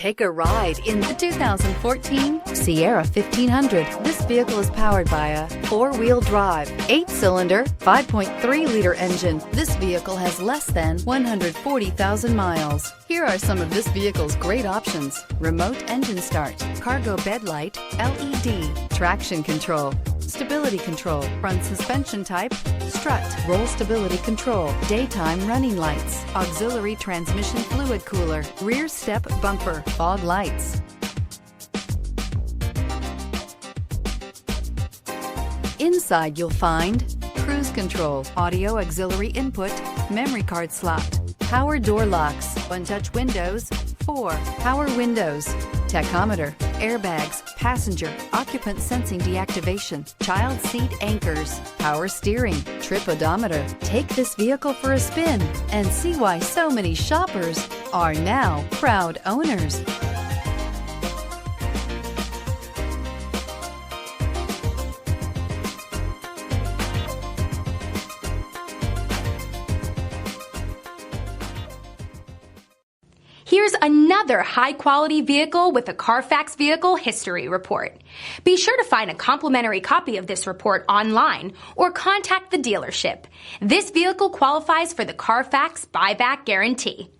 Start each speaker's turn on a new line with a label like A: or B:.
A: Take a ride in the 2014 Sierra 1500. This vehicle is powered by a 4-wheel drive, 8-cylinder, 5.3-liter engine. This vehicle has less than 140,000 miles. Here are some of this vehicle's great options: remote engine start, cargo bed light, LED, traction control, stability control, front suspension type, strut, roll stability control, daytime running lights, auxiliary transmission fluid cooler, rear step bumper, fog lights. Inside you'll find cruise control, audio auxiliary input, memory card slot, power door locks, one-touch windows, 4 power windows, tachometer, airbags, passenger, occupant sensing deactivation, child seat anchors, power steering, trip odometer. Take this vehicle for a spin and see why so many shoppers are now proud owners.
B: Here's another high-quality vehicle with a Carfax Vehicle History Report. Be sure to find a complimentary copy of this report online or contact the dealership. This vehicle qualifies for the Carfax Buyback Guarantee.